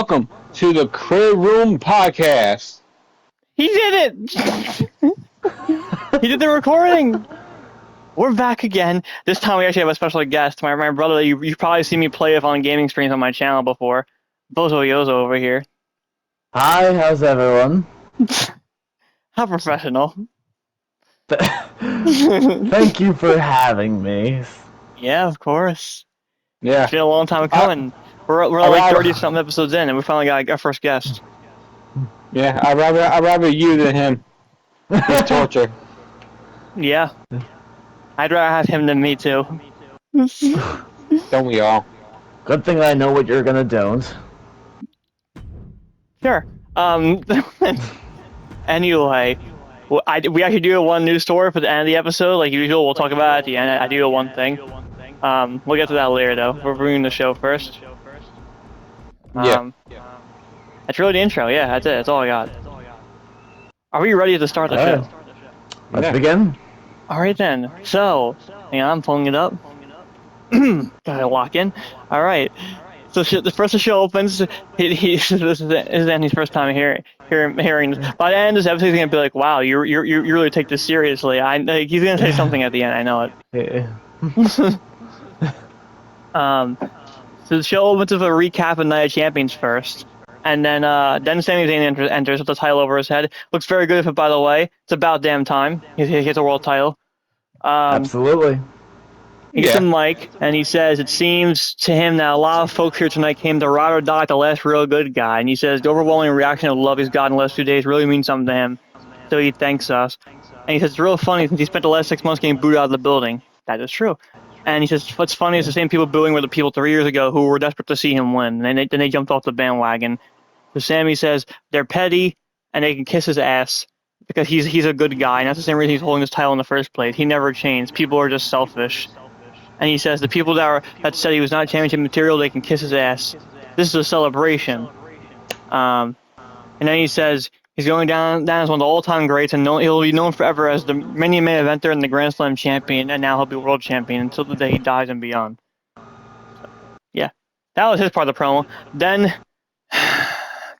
welcome to the Crib Room Podcast. He did it! He did the recording! We're back again. This time we actually have a special guest. My brother, you've probably seen me play with on gaming streams on my channel before. Bozo Yozo over here. Hi, how's everyone? How professional. Thank you for having me. Yeah, of course. Yeah. It's been a long time coming. We're like 30-something episodes in, and we finally got our first guest. Yeah, I'd rather you than him. It's torture. Yeah. I'd rather have him than me, too. Don't we all? Good thing I know what you're gonna don't. Sure. Anyway, we actually do one news story for the end of the episode. Like usual, we'll talk about it at the end. I do one thing. We'll get to that later, though. We're bringing the show first. Yeah. That's really the intro. Yeah, that's it. That's all I got. Are we ready to start the show? Let's begin. All right then. So, hang on, I'm pulling it up. Gotta lock in. All right. So the show opens. This is Andy's first time hearing this. By the end of this episode, he's gonna be like, "Wow, you really take this seriously." He's gonna say something at the end. I know it. So the show opens with a recap of Night of Champions first, and then Sami Zayn enters with the title over his head. Looks very good, by the way. It's about damn time he gets a world title. Absolutely. He gets a mic, and he says, it seems to him that a lot of folks here tonight came to ride or die the last real good guy. And he says, the overwhelming reaction of love he's gotten in the last 2 days really means something to him. So he thanks us. And he says, it's real funny since he spent the last 6 months getting booed out of the building. That is true. And he says, what's funny is the same people booing were the people 3 years ago who were desperate to see him win. And then they jumped off the bandwagon. So Sami says, they're petty, and they can kiss his ass because he's a good guy. And that's the same reason he's holding his title in the first place. He never changed. People are just selfish. And he says the people that said he was not championship material, they can kiss his ass. This is a celebration. And then he says he's going down as one of the all-time greats, and he'll be known forever as the many main eventer and the Grand Slam champion, and now he'll be world champion until the day he dies and beyond. So, yeah, that was his part of the promo. Then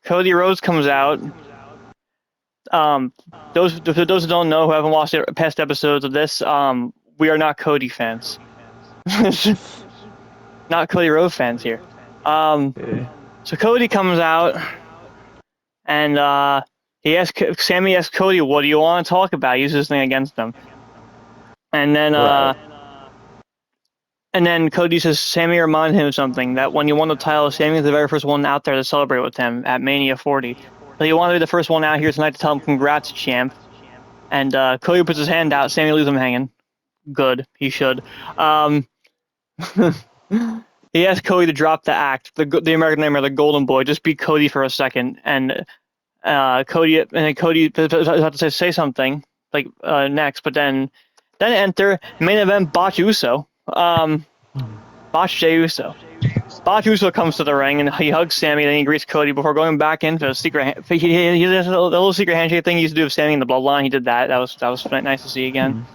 Cody Rhodes comes out. Those who don't know, who haven't watched the past episodes of this, we are not Cody fans. Not Cody Rhodes fans here. So Cody comes out, and Sami asks Cody, "What do you want to talk about?" He uses this thing against him, and then Cody says Sami reminded him of something, that when he won the title, Sami was the very first one out there to celebrate with him at Mania 40. So he wanted to be the first one out here tonight to tell him congrats, champ. And Cody puts his hand out. Sami leaves him hanging. Good, he should. He asked Cody to drop the act, the American Nightmare, the Golden Boy, just be Cody for a second, and Cody was about to say something like next, but then enter main event Botch Uso, Botch Jey Uso. Botch Uso comes to the ring and he hugs Sami, then he greets Cody before going back into a secret. He does a little secret handshake thing he used to do with Sami in the Bloodline. He did that. That was nice to see again.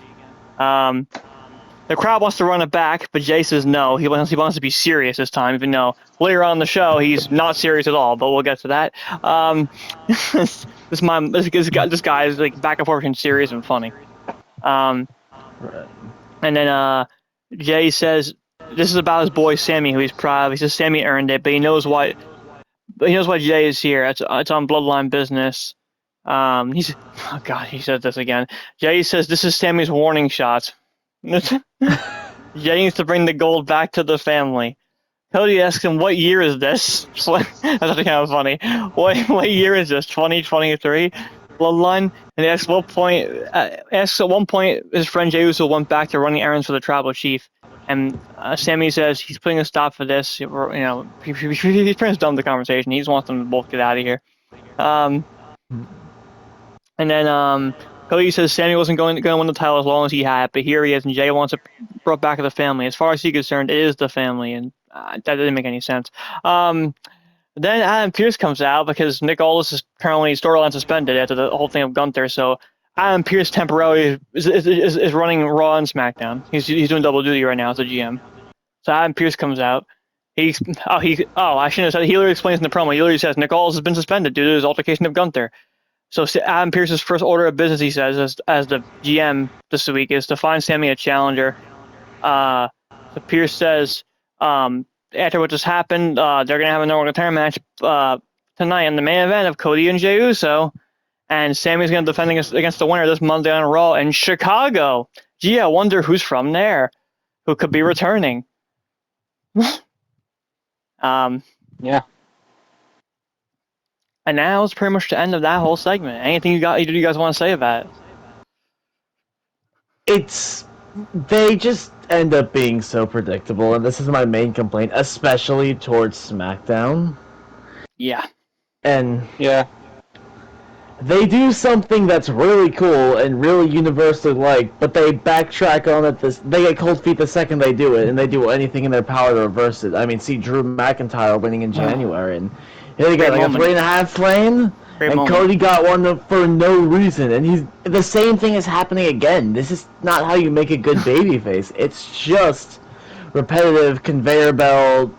The crowd wants to run it back, but Jey says no. He wants to be serious this time, even though later on in the show he's not serious at all. But we'll get to that. This guy is like back and forth between serious and funny. And then Jey says this is about his boy Sami, who he's proud of. He says Sami earned it, but he knows why. Jey is here. It's on Bloodline business. He said this again. Jey says this is Sami's warning shot. Jey needs to bring the gold back to the family. Cody asks him, what year is this? That's actually kind of funny. What year is this? 2023? Bloodline? And he asks at one point his friend Jey Uso went back to running errands for the tribal chief. And Sami says he's putting a stop for this. He's pretty much done with the conversation. He just wants them to both get out of here. And then Cody says Sami wasn't going to win the title as long as he had, but here he is, and Jey wants it brought back to the family. As far as he's concerned, it is the family, and that didn't make any sense. Then Adam Pearce comes out because Nick Aldis is currently storyline suspended after the whole thing of Gunther, so Adam Pearce temporarily is running Raw and SmackDown. He's doing double duty right now as a GM. So Adam Pearce comes out. I shouldn't have said. He literally explains in the promo. He literally says Nick Aldis has been suspended due to his altercation of Gunther. So Adam Pearce's first order of business, he says, as the GM this week, is to find Sami a challenger. So Pearce says, after what just happened, they're gonna have a no return match tonight in the main event of Cody and Jey Uso, and Sami's gonna defend against the winner this Monday on Raw in Chicago. Gee, I wonder who's from there, who could be returning. Yeah. And now it's pretty much the end of that whole segment. Anything you guys want to say about it? They just end up being so predictable, and this is my main complaint, especially towards SmackDown. Yeah. And yeah, they do something that's really cool and really universally liked, but they backtrack on it. They get cold feet the second they do it, and they do anything in their power to reverse it. I mean, see Drew McIntyre winning in January, and he got like a 3.5 flame, and Cody got one for no reason, and the same thing is happening again. This is not how you make a good babyface. It's just repetitive conveyor belt.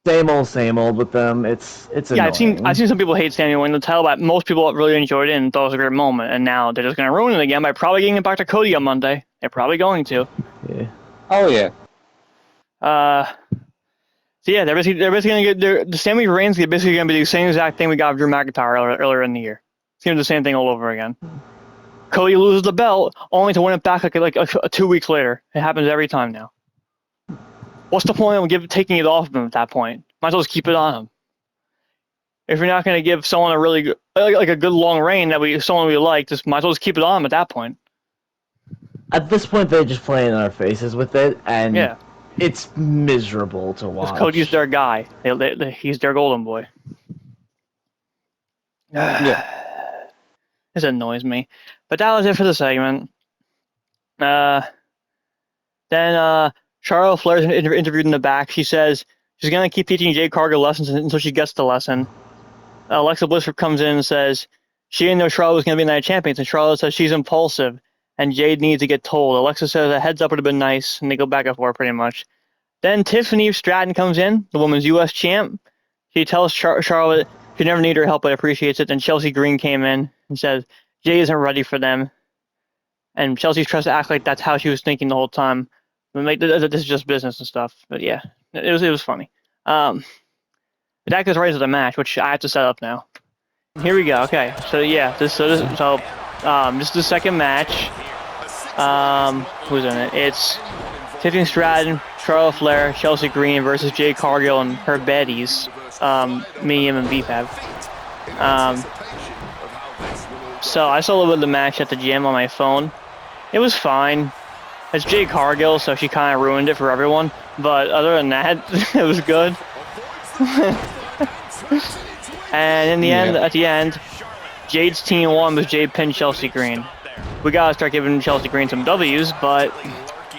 Same old with them. It's annoying. I've seen some people hate Sami winning the title, but most people really enjoyed it and thought it was a great moment. And now they're just gonna ruin it again by probably getting it back to Cody on Monday. They're probably going to. Yeah. Oh yeah. So yeah, they're basically gonna get the Sami Reigns. They're basically gonna be the same exact thing we got with Drew McIntyre earlier in the year. It's gonna be the same thing all over again. Cody loses the belt only to win it back like 2 weeks later. It happens every time now. What's the point of taking it off of him at that point? Might as well just keep it on him. If you're not going to give someone a really good, like a good long reign someone we like, just might as well just keep it on him at that point. At this point, they're just playing in our faces with it, and yeah, it's miserable to watch. Cody's their guy. He's their golden boy. Yeah. This annoys me. But that was it for the segment. Then Charlotte Flair's interviewed in the back. She says she's going to keep teaching Jade Cargill lessons until she gets the lesson. Alexa Bliss comes in and says she didn't know Charlotte was going to be Night Champion, and Charlotte says she's impulsive, and Jade needs to get told. Alexa says a heads up would have been nice, and they go back and forth pretty much. Then Tiffany Stratton comes in, the women's U.S. champ. She tells Charlotte she never need her help but appreciates it. Then Chelsea Green came in and says Jade isn't ready for them. And Chelsea tries to act like that's how she was thinking the whole time. This is just business and stuff. But yeah, it was funny. That goes right into the match, which I have to set up now. Here we go. Okay, so yeah, this is the second match. Who's in it? It's Tiffany Stratton, Charlotte Flair, Chelsea Green versus Jade Cargill and her baddies, Medium and BFAB. So I saw a little bit of the match at the gym on my phone. It was fine. It's Jade Cargill, so she kind of ruined it for everyone. But other than that, it was good. And in the end, at the end, Jade's team won with Jade pinned Chelsea Green. We gotta start giving Chelsea Green some W's, but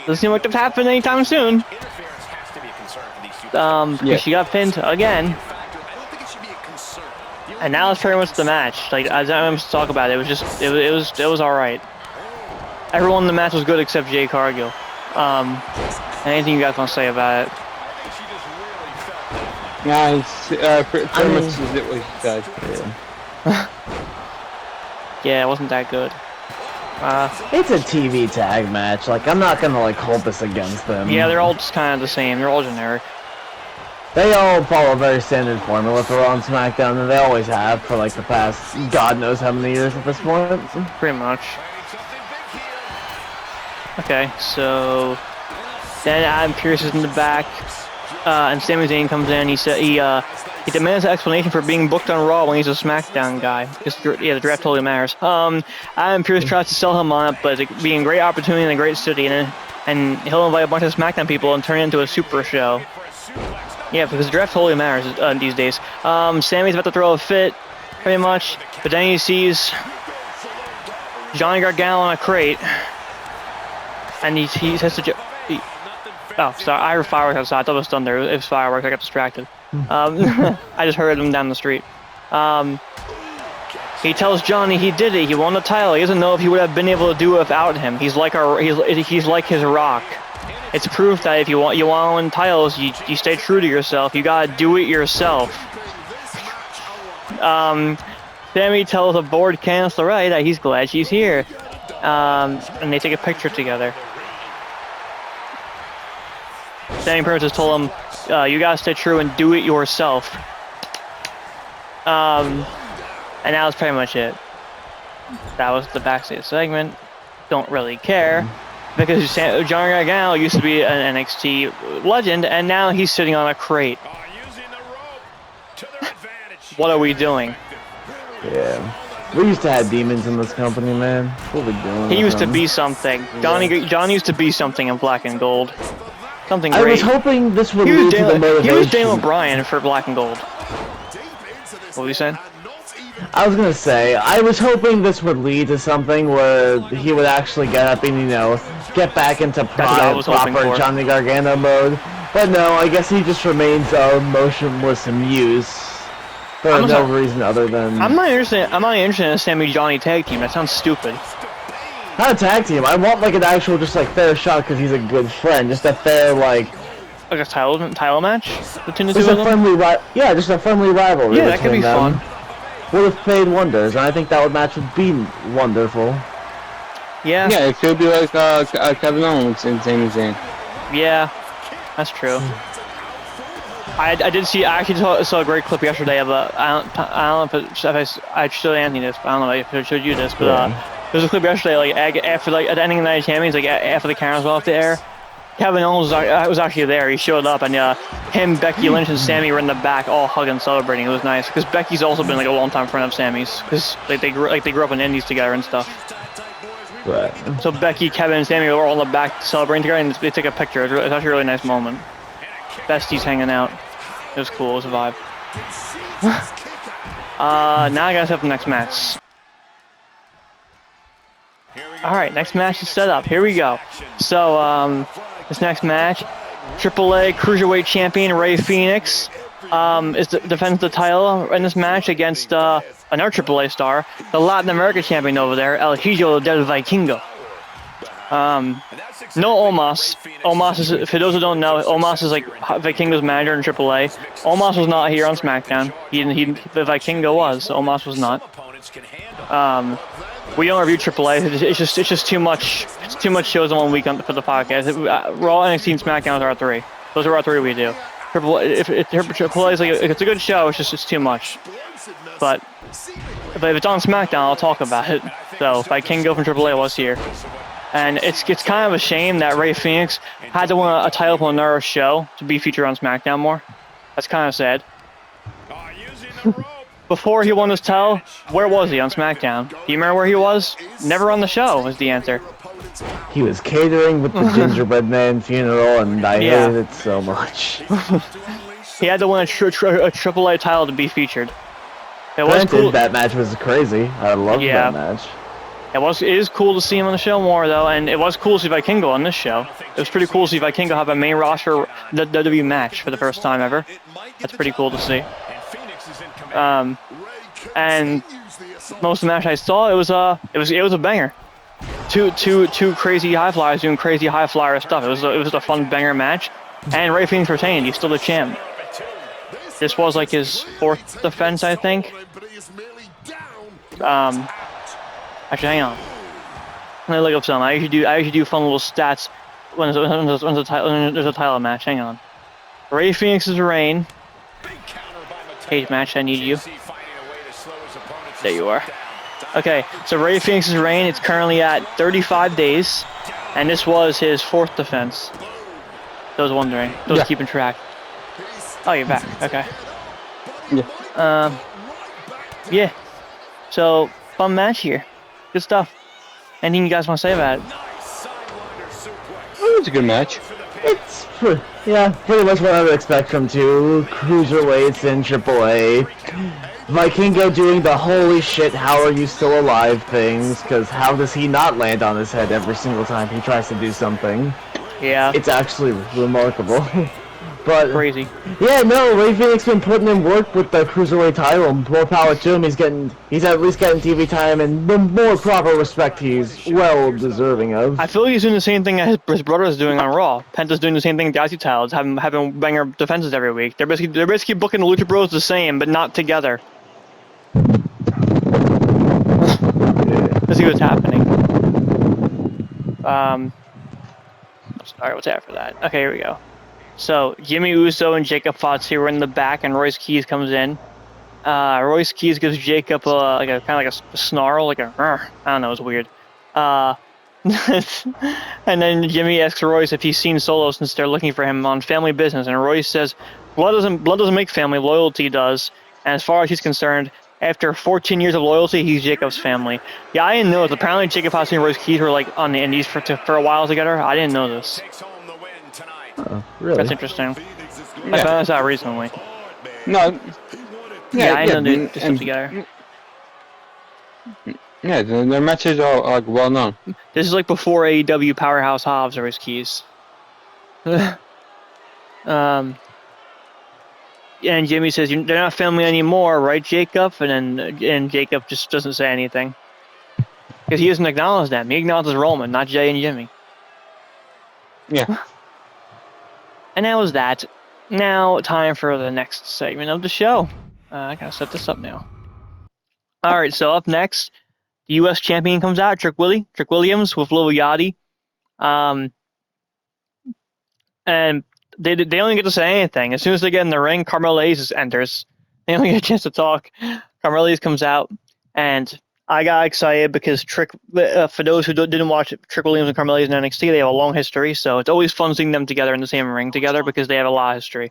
doesn't seem like that's happening anytime soon. She got pinned again. And now it's pretty much the match. Like as I was to talk about it, it was all right. Everyone in the match was good except Jade Cargill. Anything you guys want to say about it? Yeah, it's pretty much is it what he said. Yeah. Yeah, it wasn't that good. It's a TV tag match. Like I'm not gonna hold this against them. Yeah, they're all just kind of the same. They're all generic. They all follow a very standard formula for Raw and SmackDown, and they always have for the past God knows how many years at this point. Pretty much. Okay, so then Adam Pearce is in the back, and Sami Zayn comes in. He demands an explanation for being booked on Raw when he's a SmackDown guy. Because the draft totally matters. Adam Pearce tries to sell him on it, but it's being a great opportunity in a great city, and he'll invite a bunch of SmackDown people and turn it into a super show. Yeah, because the draft totally matters these days. Sami's about to throw a fit, pretty much, but then he sees Johnny Gargano on a crate, and he says to oh, sorry, I heard fireworks outside. I thought it was thunder. It was fireworks. I got distracted. I just heard them down the street. He tells Johnny he did it. He won the title. He doesn't know if he would have been able to do it without him. He's like his rock. it's proof that if you want to win titles, you stay true to yourself. You gotta do it yourself. Sami tells the board counselor that he's glad she's here, and they take a picture together. Sami Pearce has told him, "You gotta stay true and do it yourself." And that was pretty much it. That was the backstage segment. Don't really care, because Johnny Gargano used to be an NXT legend, and now he's sitting on a crate. What are we doing? Yeah. We used to have demons in this company, man. What are we doing? He used to be something. Johnny used to be something in black and gold. Something great. I was hoping this would lead to the motivation. He was Daniel O'Brien for black and gold. What were you saying? I was gonna say, I was hoping this would lead to something where he would actually get up and, you know, get back into proper Johnny Gargano mode. But no, I guess he just remains motionless and mute for no reason other than... I'm not interested in a Sami Johnny tag team. That sounds stupid. Not a tag team. I want like an actual just like fair shot because he's a good friend. Just a fair like a title match between the two of them. Just a friendly rivalry. Yeah, that could be fun. Would have paid wonders, and I think that match would be wonderful. Yeah. Yeah, it could be like Kevin Owens and Sami Zayn. Yeah, that's true. I actually saw a great clip yesterday of I don't know if I showed Anthony this, but I don't know if I showed you this, but there was a clip yesterday like after at the ending of the Night of Champions, like after the cameras were off the air. Kevin Owens was actually there. He showed up, and him, Becky Lynch, and Sami were in the back, all hugging, celebrating. It was nice because Becky's also been like a long-time friend of Sami's, because they grew up in Indies together and stuff. Right. So Becky, Kevin, and Sami were all in the back celebrating together, and they took a picture. It was actually a really nice moment. Besties hanging out. It was cool. It was a vibe. Now I gotta set up the next match. All right, next match is set up. Here we go. So this next match, AAA Cruiserweight Champion Rey Fenix defends the title in this match against another AAA star, the Latin America champion over there, El Hijo del Vikingo. No Omos. Omos is, for those who don't know, Omos is like Vikingo's manager in AAA. Omos was not here on SmackDown. The Vikingo was. Omos was not. We don't review AAA. It's just too much. It's too much shows in one week for the podcast. Raw, NXT, and SmackDown are our three. Those are our three we do. AAA is like it's a good show. It's too much. But if it's on SmackDown, I'll talk about it. So Vikingo from AAA was here, and it's kind of a shame that Rey Fenix had to win a title on another show to be featured on SmackDown more. That's kind of sad. Before he won this title, where was he on SmackDown? Do you remember where he was? Never on the show is the answer. He was catering with the Gingerbread Man funeral, and I hated it so much. He had to win a AAA title to be featured. It was Granted, cool. that match was crazy. I loved that match. It is cool to see him on the show more though, and it was cool to see Vikingo on this show. It was pretty cool to see Vikingo have a main roster WWE match for the first time ever. That's pretty cool to see. And most of the match I saw, it was a banger. Two crazy high flyers doing crazy high flyer stuff. It was a fun banger match, and Rey Fenix retained. He's still the champ. This was like his 4th defense, I think. Actually, hang on. Let me look up some. I usually do fun little stats when there's a title match. Hang on. Rey Fenix's reign. Cage match, I need you. There you are. Okay, so Rey Fenix's reign, it's currently at 35 days, and this was his 4th defense. Those wondering, those keeping track. Oh, you're back. Okay. Yeah. Yeah. So fun match here. Good stuff. Anything you guys want to say about it? It was a good match. It's pretty much what I would expect from two cruiserweights in AAA. Vikingo doing the holy shit, how are you still alive things, because how does he not land on his head every single time he tries to do something? Yeah. It's actually remarkable. But Crazy. yeah, no, Ray Phoenix been putting in work with the Cruiserweight title. More power to him. He's at least getting TV time and the more proper respect he's well deserving of. I feel like he's doing the same thing that his brother is doing on Raw. Penta's doing the same thing with the IC titles, having banger defenses every week. They're basically booking the Lucha Bros the same, but not together. Let's see what's happening. Sorry, what's after that? Okay, here we go. So Jimmy Uso and Jacob Fozzy were in the back, and Royce Keys comes in. Royce Keys gives Jacob kind of like a snarl, like a I don't know, it's weird. And then Jimmy asks Royce if he's seen Solo since they're looking for him on family business, and Royce says, blood doesn't make family, loyalty does. And as far as he's concerned, after 14 years of loyalty, he's Jacob's family. Yeah, I didn't know this. Apparently Jacob Fozzy and Royce Keys were like on the indies for a while together. I didn't know this. Oh, really? That's interesting. I found this out recently. No. Yeah, I know they did stuff together. Yeah, their matches are like well known. This is like before AEW Powerhouse Hobbs or Royce Keys. And Jimmy says, "They're not family anymore, right, Jacob?" And Jacob just doesn't say anything because he doesn't acknowledge them. He acknowledges Roman, not Jay and Jimmy. Yeah. And that was that. Now, time for the next segment of the show. I gotta set this up now. All right, so up next, the U.S. champion comes out, Trick Williams with Lil Yachty. And they don't get to say anything. As soon as they get in the ring, Carmelo Hayes enters. They don't get a chance to talk. Carmelo Hayes comes out, and I got excited because Trick, for those who didn't watch Trick Williams and Carmelo Hayes in NXT, they have a long history, so it's always fun seeing them together in the same ring together because they have a lot of history.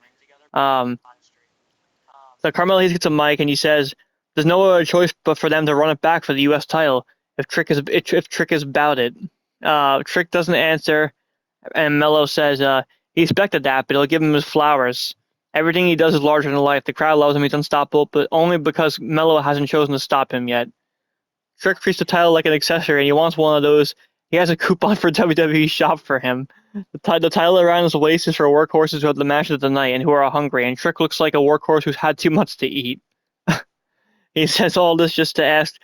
So Carmelo Hayes gets a mic and he says, "There's no other choice but for them to run it back for the U.S. title if Trick is about it." Trick doesn't answer, and Melo says he expected that, but he'll give him his flowers. Everything he does is larger than life. The crowd loves him. He's unstoppable, but only because Melo hasn't chosen to stop him yet. Trick treats the title like an accessory, and he wants one of those. He has a coupon for WWE shop for him. The title around his waist is for workhorses who have the match of the night and who are hungry, and Trick looks like a workhorse who's had too much to eat. He says all this just to ask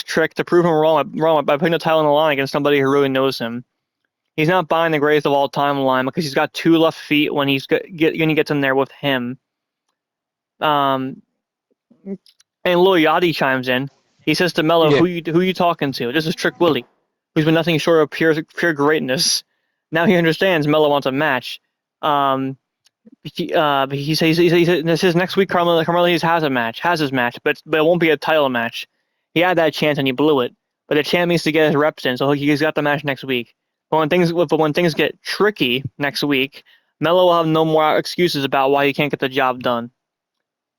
Trick to prove him wrong by putting the title on the line against somebody who really knows him. He's not buying the greatest of all time line because he's got 2 left feet when he gets in there with him. And Lil Yachty chimes in. He says to Melo, "Who you talking to? This is Trick Willie, who's been nothing short of pure greatness." Now he understands Melo wants a match. He says next week Carmelo Hayes has his match, but it won't be a title match. He had that chance and he blew it. But the champ needs to get his reps in, so he's got the match next week. But when things get tricky next week, Melo will have no more excuses about why he can't get the job done.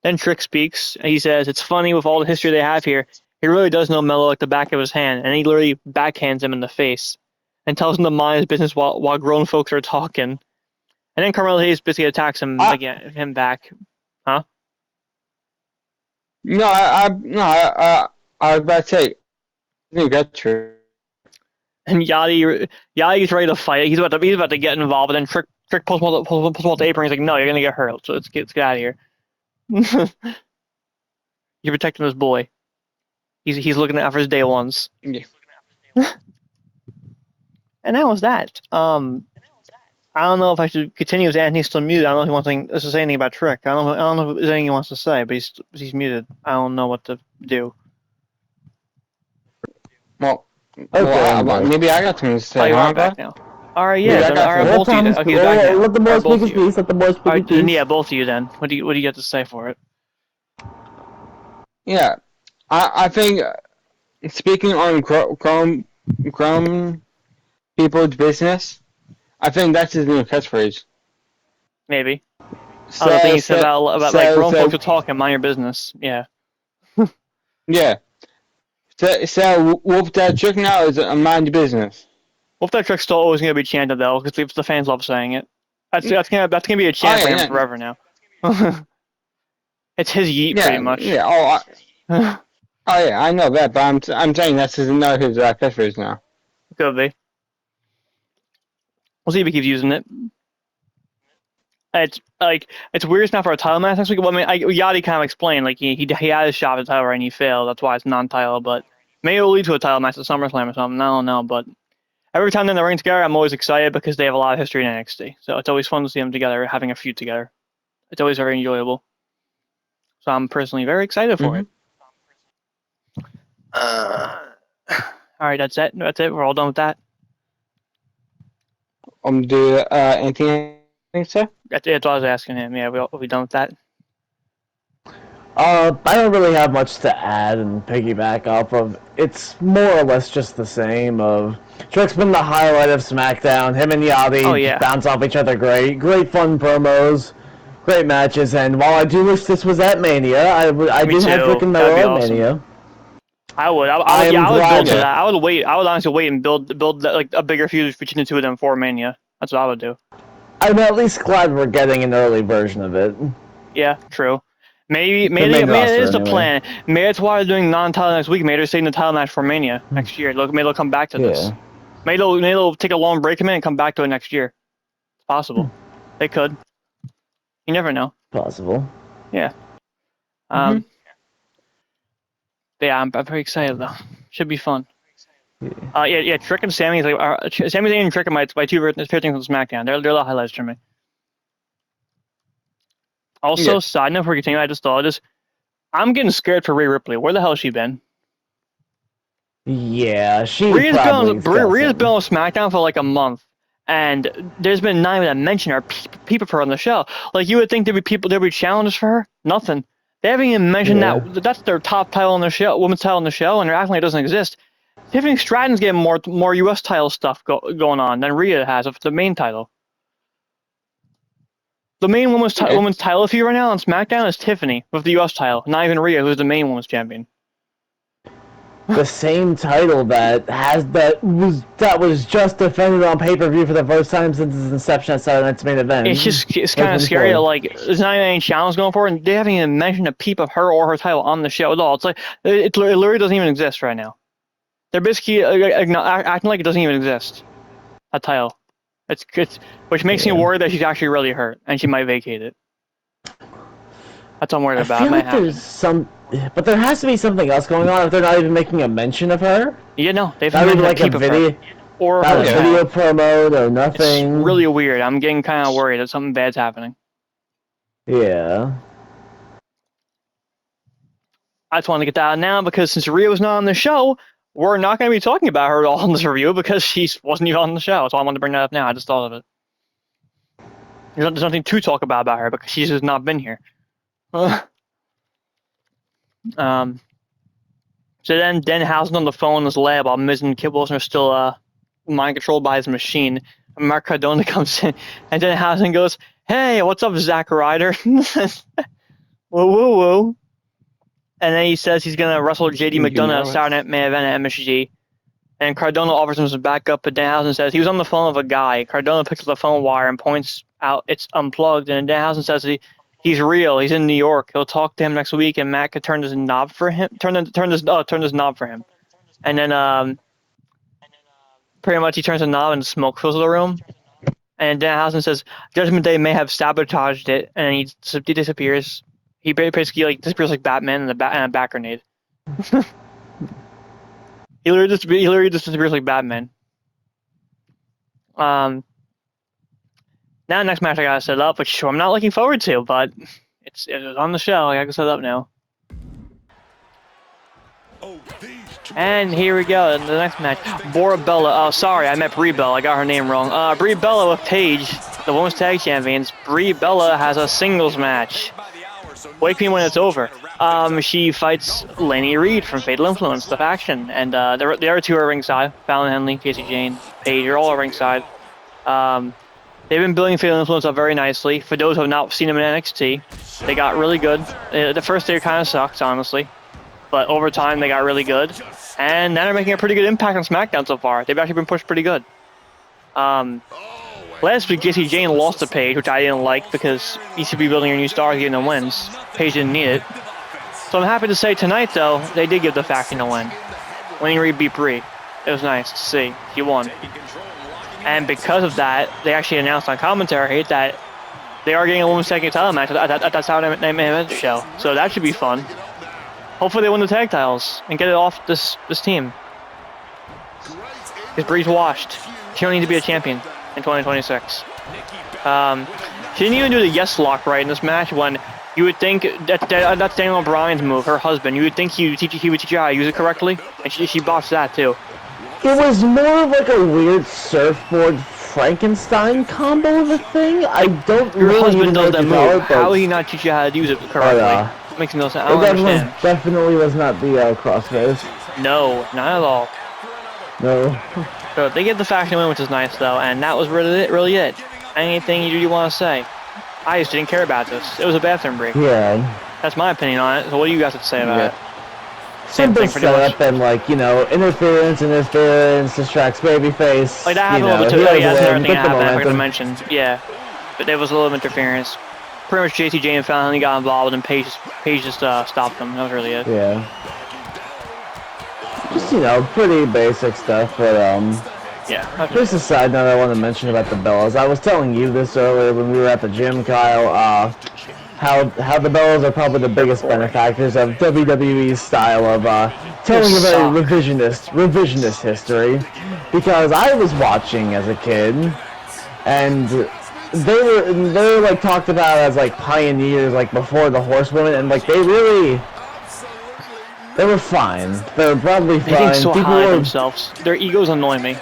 Then Trick speaks, and he says, "It's funny with all the history they have here. He really does know Melo like the back of his hand, and he literally backhands him in the face and tells him to mind his business while grown folks are talking." And then Carmelo Hayes basically attacks him back. Huh? No, I was about to say, I think that's true. And Yachty's ready to fight. He's about to get involved, but then Trick pulls him off the apron. He's like, "No, you're gonna get hurt. So let's get out of here." You're protecting this boy. He's looking out for his day ones. Yeah. And that was that. I don't know if I should continue with Anthony's still muted. I don't know if he wants to say anything about Trick. I don't know if there's anything he wants to say, but he's muted. I don't know what to do. Well, maybe I got something to say. Oh, you are back now. All right, yeah. All right, both of you. Okay, you're back now. Let the boys speak his piece. Let the boys speak his piece. Yeah, both of you then. What do you get to say for it? Yeah, I think speaking on Chrome people's business, I think that's his new catchphrase. Maybe. I don't think he said about like grown folks are talking, mind your business. Yeah. Yeah. So Wolf that trick now is a mind your business. Wolf that trick's still always gonna be chanted though, because the fans love saying it. That's gonna be a chant for him forever now. It's his yeet pretty much. Yeah. Oh yeah, I know that, but I'm saying that's his catchphrase now. Could be. We'll see if he keeps using it. It's like it's weird. It's not for a title match next week. Well, I mean, Yachty kind of explained like he had a shot at the title right and he failed. That's why it's non-title. But maybe it'll lead to a title match at SummerSlam or something. I don't know. But every time they're in the ring together, I'm always excited because they have a lot of history in NXT. So it's always fun to see them together, having a feud together. It's always very enjoyable. So I'm personally very excited for it. All right, that's it. That's it. We're all done with that. Do anything sir? That's what I was asking him. Yeah, we done with that? I don't really have much to add and piggyback off of. It's more or less just the same. Trick's been the highlight of SmackDown. Him and Yachty bounce off each other. Great fun promos, great matches. And while I do wish this was at Mania, I do have Trick and Melo at Mania. I would. I would build to that. I would wait. I would honestly wait and build like a bigger feud between the two of them for Mania. That's what I would do. I'm at least glad we're getting an early version of it. Yeah, true. Maybe it is the plan. Maybe that's why they're doing non-title next week. Maybe they're saving the title match for Mania next year. Maybe they'll come back to this. Maybe they'll take a long break a minute and come back to it next year. It's possible. They could. You never know. Possible. Yeah. Yeah, I'm very excited though. Should be fun. Yeah. Trick and Sami is like Sami Zayn and Trick are my two favorite things on SmackDown. They're the highlights for me. Also, side note before we continue, I just thought I'm getting scared for Rhea Ripley. Where the hell has she been? Yeah, Rhea's been on SmackDown for like a month, and there's been not even a mention or peep of her on the show. Like you would think there'd be challenges for her. Nothing. They haven't even mentioned that's their top title on the show, women's title on the show, and they're acting like it doesn't exist. Tiffany Stratton's getting more U.S. title stuff going on than Rhea has of the main title. The main women's title feud right now on SmackDown is Tiffany with the U.S. title, not even Rhea, who's the main women's champion. The same title that was just defended on pay-per-view for the first time since its inception at Saturday Night's Main Event. It's kind of scary that like there's not even any challenge going for it, and they haven't even mentioned a peep of her or her title on the show at all. It's like it literally doesn't even exist right now. They're basically acting like it doesn't even exist. A title. It's which makes me worry that she's actually really hurt and she might vacate it. That's what I'm worried about. But there has to be something else going on if they're not even making a mention of her. Yeah, no, they've not even like a video or a video promo or nothing. It's really weird. I'm getting kind of worried that something bad's happening. Yeah. I just want to get that out now because since Rhea was not on the show, we're not going to be talking about her at all in this review because she wasn't even on the show. So I wanted to bring that up now. I just thought of it. There's nothing to talk about her because she's just not been here. So then Danhausen on the phone in his lab while Miz and Kit Wilson are still mind controlled by his machine. And Mark Cardona comes in and Danhausen goes, "Hey, what's up, Zack Ryder?" Woo woo woo. And then he says he's gonna wrestle JD McDonough at Saturday Night Main Event at MSG. And Cardona offers him some backup, but Danhausen says he was on the phone with a guy. Cardona picks up the phone wire and points out it's unplugged. And Danhausen says he's real. He's in New York. He'll talk to him next week, and Matt could turn his knob for him. Turn his knob for him. And then pretty much he turns the knob and smoke fills the room. And Danhausen says Judgment Day may have sabotaged it, and he disappears. He basically like disappears like Batman in a bat grenade. He literally just disappears like Batman. Now next match I gotta set up, which I'm not looking forward to, but it's on the show. I gotta set it up now. And here we go. The next match, Bora Bella. Oh, sorry, I meant Brie Bella. I got her name wrong. Brie Bella with Paige, the Women's Tag Champions. Brie Bella has a singles match. Wake me when it's over. She fights Lainey Reid from Fatal Influence, the faction, and the other two are ringside. Fallon Henley, Casey Jane, Paige are all at ringside. They've been building Fatal Influence up very nicely. For those who have not seen them in NXT, they got really good. The first year kind of sucked, honestly, but over time they got really good, and now they're making a pretty good impact on SmackDown so far. They've actually been pushed pretty good. Last week, Casey Jane lost to Paige, which I didn't like because you should be building your new stars, getting them wins. Paige didn't need it. So I'm happy to say tonight, though, they did give the faction a win. Lainey Reid beat Brie. It was nice to see. She won. And because of that, they actually announced on commentary that They are getting a women's tag team title match at that Saturday Night Main Event show, so that should be fun. Hopefully they win the tag titles and get it off this team. Because Brie's washed. She don't need to be a champion in 2026. She didn't even do the yes lock right in this match when you would think that's Daniel Bryan's move, her husband. You would think he would teach her how to use it correctly, and she botched that too. It was more of like a weird surfboard Frankenstein combo of a thing. I don't Your really husband know does that move. How would he not teach you how to use it correctly? Makes no sense. I don't understand. Definitely was not the crossface. No, not at all. No. So they get the faction win, which is nice though, and that was really it. Anything you want to say? I just didn't care about this. It was a bathroom break. Yeah. That's my opinion on it. So what do you guys have to say about it? Simple setup and like, you know, interference distracts babyface. Like that happened a little bit too. Oh, yeah, that's another thing that happened I forgot to mention. Yeah. But there was a little interference. Pretty much JTJ and Fallon got involved and Paige just stopped them. That was really it. Yeah. Just, you know, pretty basic stuff, but yeah. Okay. Just a side note I want to mention about the Bellas. I was telling you this earlier when we were at the gym, Kyle, how the Bellas are probably the biggest benefactors of WWE's style of telling a very revisionist history. Because I was watching as a kid, and they were like talked about as like pioneers, like before the Horsewomen, and like they were fine. They were probably fine. They think so high of themselves. Their egos annoy me.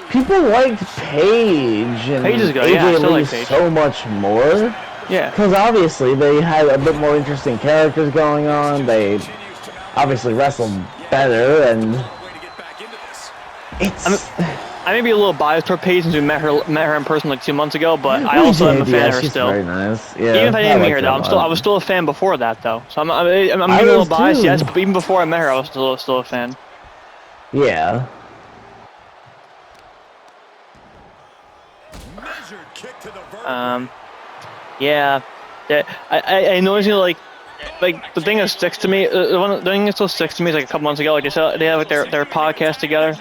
People liked Paige and Paige is good. AJ Yeah, I still like Lee Paige. so much more. Yeah. Because obviously they had a bit more interesting characters going on. They obviously wrestled better, and it's. I may be a little biased toward Paige since we met her in person like 2 months ago, but I also am a fan of her she's still. Very nice. Yeah, even if I didn't meet her though, I was still a fan before that though. So I'm being a little biased, yes, but even before I met her, I was still a fan. Yeah. Yeah. I noticed, you know, like the thing that sticks to me, the thing that still sticks to me is like a couple months ago, like they have like their podcast together,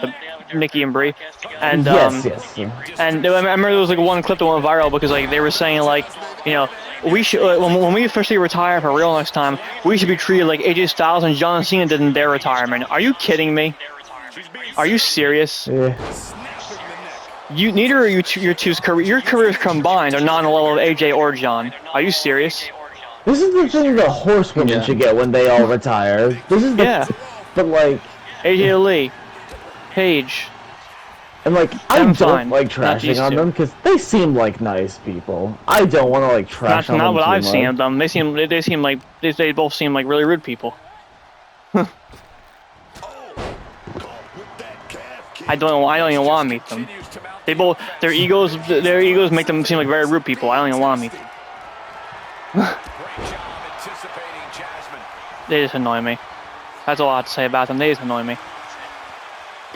Nikki and Brie, and yes. And I remember there was like one clip that went viral because like they were saying like, you know, we should when we officially retire for real next time, we should be treated like AJ Styles and John Cena did in their retirement. Are you kidding me? Are you serious? Yeah. Neither of your careers combined are not on the level of AJ or John. Are you serious? This is the thing the Horsewomen should get when they all retire. This is the but like AJ Lee, Paige, and like I don't like trashing on them because they seem like nice people. I don't want to like trash on them. Not what I've much. seen of them. They seem like they both seem like really rude people. I don't even want to meet them. They both their egos make them seem like very rude people. I don't even want to meet them. They just annoy me. That's all I have to say about them. They just annoy me.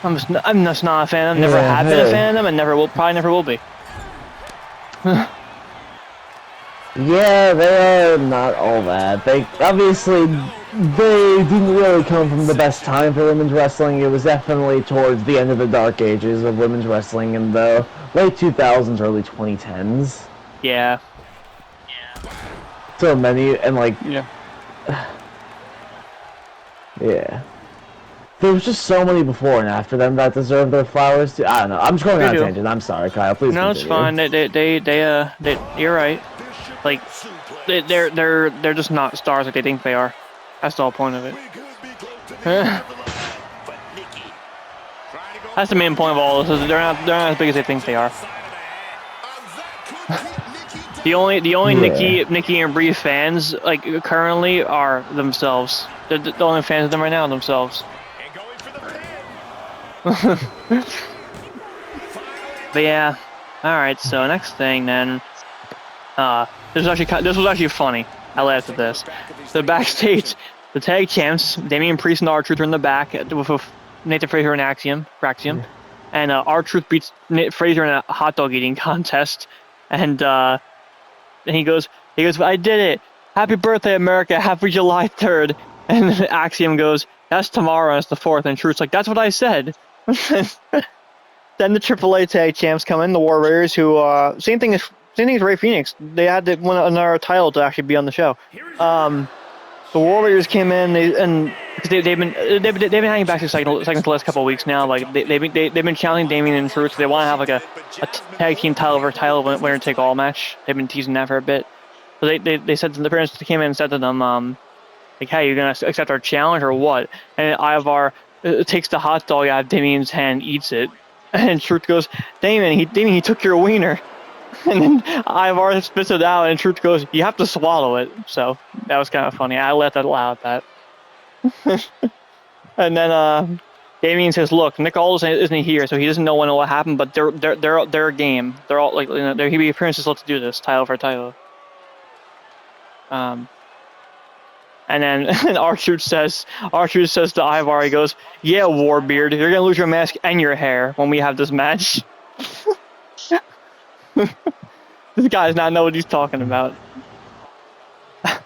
I'm just not a fan of them. Never have been a fan of them, and probably never will be. Yeah, they are not all that. They obviously didn't really come from the best time for women's wrestling. It was definitely towards the end of the dark ages of women's wrestling in the late 2000s, early 2010s. Yeah. So many, and like... Yeah. Yeah. There was just so many before and after them that deserve their flowers too. I don't know. I'm just going on a tangent. I'm sorry, Kyle. Please No, continue. it's fine. You're right. Like, they're just not stars like they think they are. That's the whole point of it. That's the main point of all this. Is they're not as big as they think they are. The only Nikki and Brie fans like currently are themselves. The only fans of them right now are themselves. But yeah, all right. So next thing then, this was actually funny. I laughed at this. So backstage, the tag champs, Damian Priest and R-Truth are in the back with Nathan Frazer and Axiom, and R-Truth beats Frazer in a hot dog eating contest, and he goes, I did it! Happy birthday, America! Happy July 3rd! And then Axiom goes, that's tomorrow, and it's the 4th, and Truth's like, that's what I said. Then the AAA tag champs come in, the Warriors, who same thing as same thing as Ray Phoenix. They had to win another title to actually be on the show. The Warriors came in because they've been hanging back to second the last couple of weeks now. Like they've been challenging Damian and Truth. So they want to have like a tag team title winner take all match. They've been teasing that for a bit. So they said to the parents came in and said to them like, hey, you're gonna accept our challenge or what? And Ivar takes the hot dog out of Damian's hand, eats it, and Truth goes, Damian, he took your wiener. And then Ivar spits it out, and Truth goes, you have to swallow it. So that was kind of funny. I laughed out loud at that. And then Damian says, look, Nick Aldis isn't here, so he doesn't know when it will happen, but they're a game. They're all like, he'd be appearances. Let's do this title for title. And then R-Truth says to Ivar, he goes, yeah, Warbeard, you're gonna lose your mask and your hair when we have this match. This guy does not know what he's talking about. And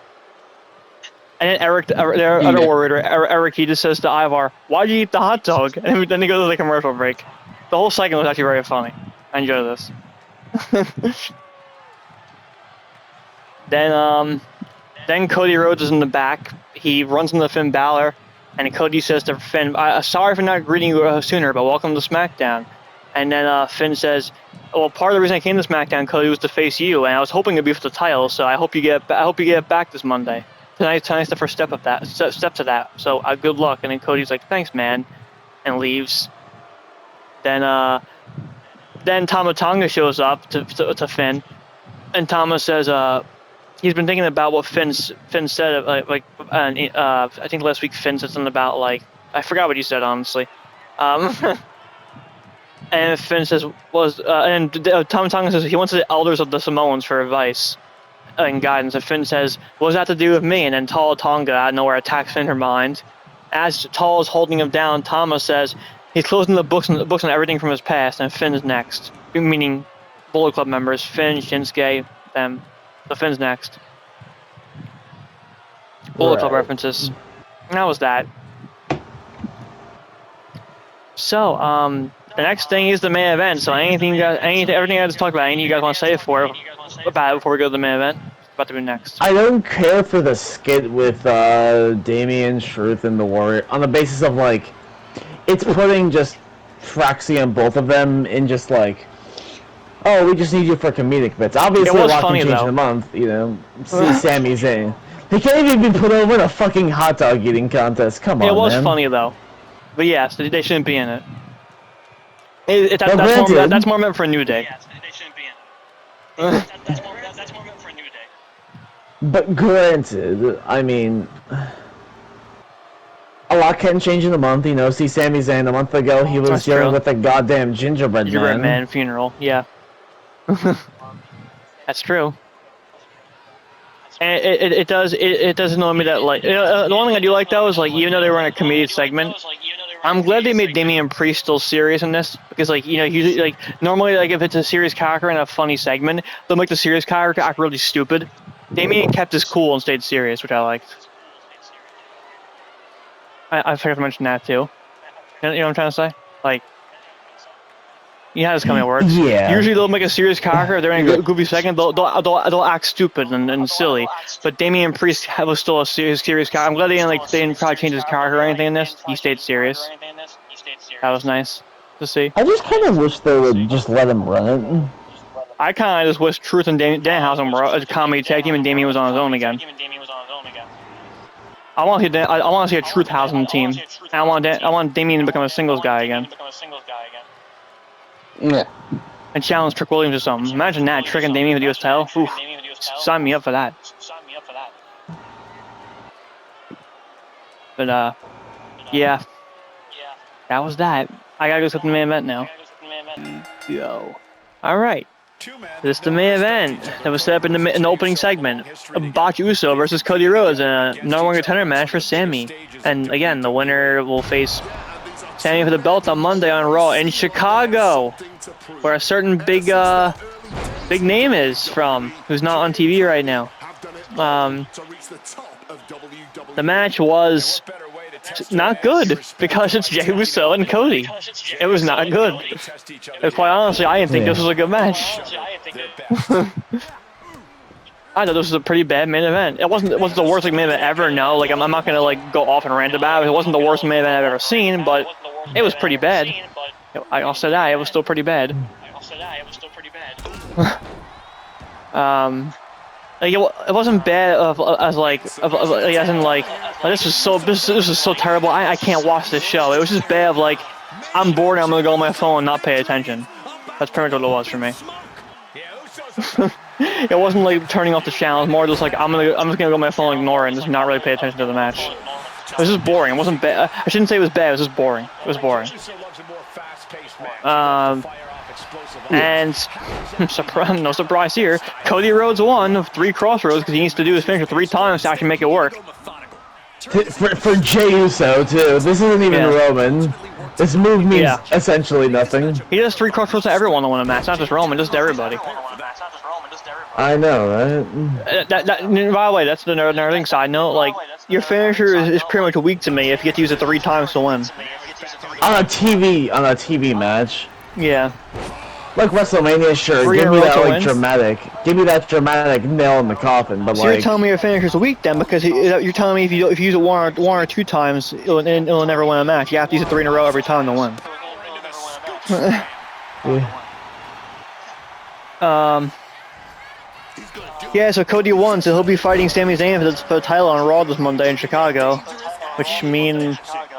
then Eric, their other warrior, Eric, he just says to Ivar, why'd you eat the hot dog? And then he goes to the commercial break. The whole segment was actually very funny. I enjoyed this. Then Cody Rhodes is in the back. He runs into Finn Balor, and Cody says to Finn, sorry for not greeting you sooner, but welcome to SmackDown. And then Finn says, well, part of the reason I came to SmackDown, Cody, was to face you, and I was hoping it'd be for the title, so I hope you get it back this Monday. Tonight's the first step to that. So good luck. And then Cody's like, thanks, man, and leaves. Then Tama Tonga shows up to Finn, and Tama says he's been thinking about what Finn said. I think last week Finn said something about I forgot what he said, honestly. And Finn says Tama Tonga says he wants the elders of the Samoans for advice and guidance. And Finn says, what does that have to do with me? And then Tall Tonga out of nowhere attacks Finn her mind. As Tall is holding him down, Tama says he's closing the books on everything from his past, and Finn is next. Meaning Bullet Club members, Finn, Shinsuke, them. So Finn's next. Bullet Club references. And that was that. So, the next thing is the main event. So everything I just talked about, anything you guys want to say about it before we go to the main event? About to be next. I don't care for the skit with Damian, Truth, and the Warrior on the basis of it's putting just Fraxi on both of them in just oh, we just need you for comedic bits. Obviously, a lot can change in a month, See Sami Zayn. They can't even be put over in a fucking hot dog eating contest. Come on, It was man. funny though, but yes, they shouldn't be in it. That's more meant for a New Day. Yes, they shouldn't be in it. That's more meant for a New Day. But granted, I mean, a lot can change in a month. See Sami Zayn a month ago, he was dealing with a goddamn gingerbread man funeral. Yeah. That's true. And it does annoy me that the one thing I do like though is even though they were in a comedic segment, I'm glad they made Damian Priest still serious in this because usually normally if it's a serious character in a funny segment, they'll make the serious character act really stupid. Damian kept his cool and stayed serious, which I liked. I forgot to mention that too. You know what I'm trying to say? You know this coming words. Yeah. Usually they'll make a serious character. They're in a goofy segment. They'll act stupid and silly. But Damian Priest was still a serious character. I'm glad they didn't probably change his character or anything in this. He stayed serious. That was nice to see. I just kind of wish they would just let him run it. I kind of just wish Truth and Danhausen were a comedy tag team and Damian was on his own again. I want to see a Truthhausen team. And I want Damian to become a singles guy again. Yeah. And challenge Trick Williams or something. Imagine that, Trick and Damian with the US title. Oof. Sign me up for that. But, yeah. That was that. I gotta go to the main event now. Go. Alright. This is the main event that was set up in the opening segment. Botch Uso versus Cody Rhodes in a number one contender match for Sami. And again, the winner will face Sami for the belt on Monday on Raw in Chicago, where a certain big name is from, who's not on TV right now. The match was not good because it's Jey Uso and Cody. It was not good. And quite honestly, I didn't think this was a good match. I thought this was a pretty bad main event. It wasn't the worst main event ever. No, like I'm not gonna like go off and rant about it. It wasn't the worst main event I've ever seen, but it was pretty bad. I'll say that it was still pretty bad. Like it wasn't bad as in like this is so terrible. I can't watch this show. It was just bad of like I'm bored. I'm gonna go on my phone and not pay attention. That's pretty much what it was for me. It wasn't like turning off the channel. It was more just like I'm just gonna go on my phone and ignore it and just not really pay attention to the match. It was just boring. It wasn't bad. I shouldn't say it was bad. It was just boring. It was boring. And no surprise here, Cody Rhodes won 3 crossroads because he needs to do his finisher 3 times to actually make it work. For Jey Uso too. This isn't even Roman. This move means essentially nothing. He does 3 crossroads to everyone to win a match, not just Roman, just to everybody. I know, right? By the way, that's another thing. Side note, like your finisher is pretty much weak to me if you get to use it 3 times to win. On a TV match. Yeah. Like WrestleMania, sure. Give me that dramatic nail in the coffin. But so you're telling me your finisher's weak then, because you're telling me if you use it one or 2 times, it'll never win a match. You have to use it 3 in a row every time to win. Yeah, so Cody won, so he'll be fighting Sami Zayn for the title on Raw this Monday in Chicago, which means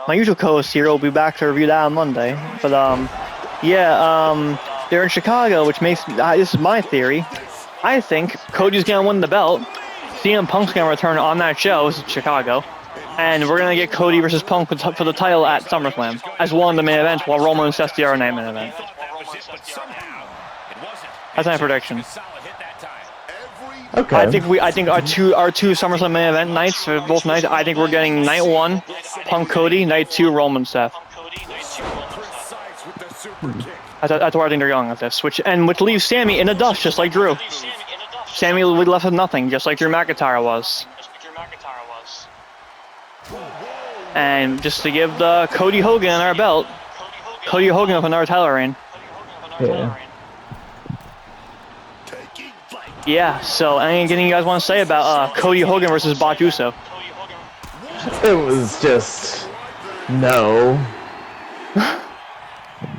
my usual co-host here will be back to review that on Monday. But they're in Chicago, which makes this is my theory. I think Cody's gonna win the belt. CM Punk's gonna return on that show. This is Chicago, and we're gonna get Cody versus Punk for the title at SummerSlam as one of the main events, while Roman sets the other main event. That's my prediction. Okay. I think our two SummerSlam main event nights for both nights. I think we're getting night 1 Punk Cody, night 2 Roman Seth. That's where I think they're going with this, which leaves Sami in the dust, just like Drew. Sami will be left with nothing, just like Drew McIntyre was. And just to give the Cody Hogan our belt, Cody Hogan with another title reign. Yeah. Yeah. So anything you guys want to say about Cody Hogan versus Bot Uso? It was just no.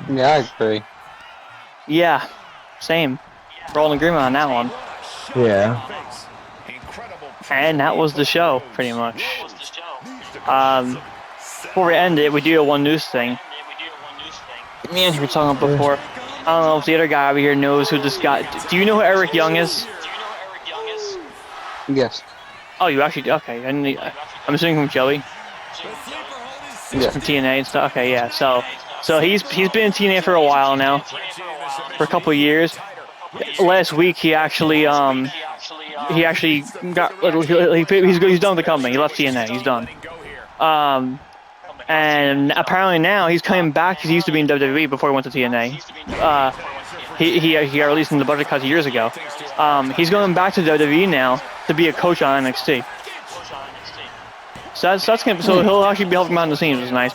Yeah, I agree. Yeah, same. We're all in agreement on that one. Yeah. And that was the show, pretty much. Before we end it, we do one news thing. Me and you were talking about before. I don't know if the other guy over here knows who this guy. Do you know who Eric Young is? Yes. Oh, you actually? Okay. I'm assuming from Joey. Yeah. From TNA and stuff. Okay, yeah. So he's been in TNA for a while now, for a couple of years. Last week he actually got he's done with the company. He left TNA. He's done. And apparently now he's coming back because he used to be in WWE before he went to TNA. He got released in the budget cuts years ago. He's going back to WWE now to be a coach on NXT. So he'll actually be helping behind the scenes, which is nice.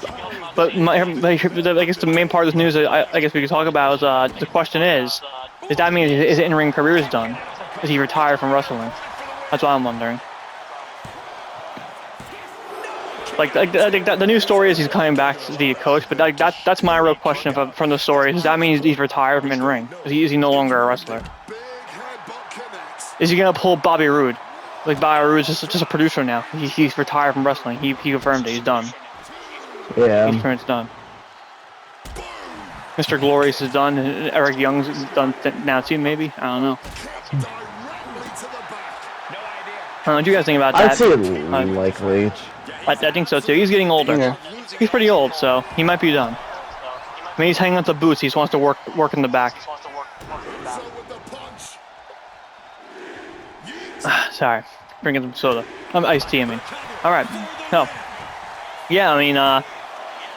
But I guess the main part of this news I guess we could talk about is the question is that mean his in-ring career is done? Is he retired from wrestling? That's what I'm wondering. Like I think the new story is he's coming back to be a coach, but that's my real question from the story. Does that mean he's retired from in-ring? Is he no longer a wrestler? Is he gonna pull Bobby Roode? Like Bobby Roode is just a producer now. He's retired from wrestling. He confirmed it. He's done. Yeah. He's pretty much done. Mr. Glorious is done. Eric Young's done now too. Maybe, I don't know. What do you guys think about that? I'd say likely. I think so too. He's getting older. Yeah. He's pretty old, so he might be done. I mean, he's hanging on to boots. He just wants to work in the back. Sorry, drinking some soda. Iced tea, I mean. All right. No. Yeah, I mean,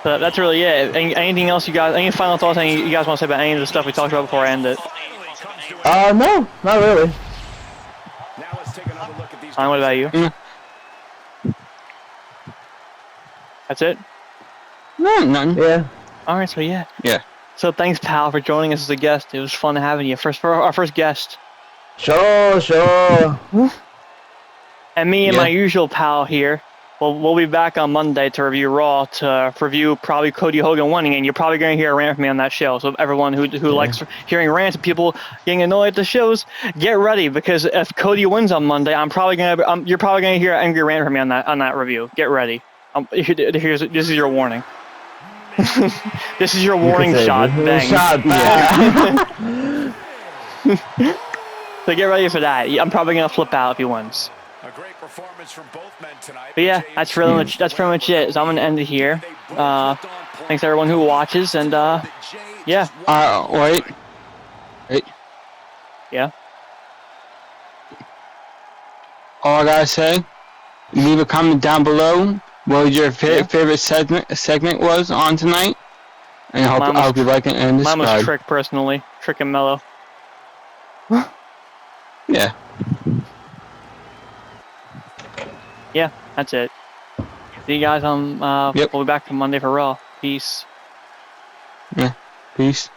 that's really it. Anything else you guys? Any final thoughts? You guys want to say about any of the stuff we talked about before I end it? No, not really. What about you? That's it? No, none. Yeah. All right, so yeah. Yeah. So thanks, pal, for joining us as a guest. It was fun having you. Our first guest. Sure. And me and Yeah. my usual pal here, we'll be back on Monday to review Raw, to review probably Cody Hogan winning, and you're probably going to hear a rant from me on that show. So everyone who likes hearing rants and people getting annoyed at the shows, get ready, because if Cody wins on Monday, you're probably going to hear an angry rant from me on that review. Get ready. This is your warning. This is your warning shot. Bang. So get ready for that. I'm probably going to flip out if he wins. A great performance from both men tonight. But yeah, that's pretty much it. So I'm gonna end it here. Thanks to everyone who watches, and yeah. Wait. Yeah. All I gotta say, leave a comment down below what your favorite segment was on tonight, and I hope you like it and subscribe. Mine was Trick, personally. Trick and Mellow. Yeah. Yeah, that's it. See you guys on. We'll be back on Monday for Raw. Peace. Yeah. Peace.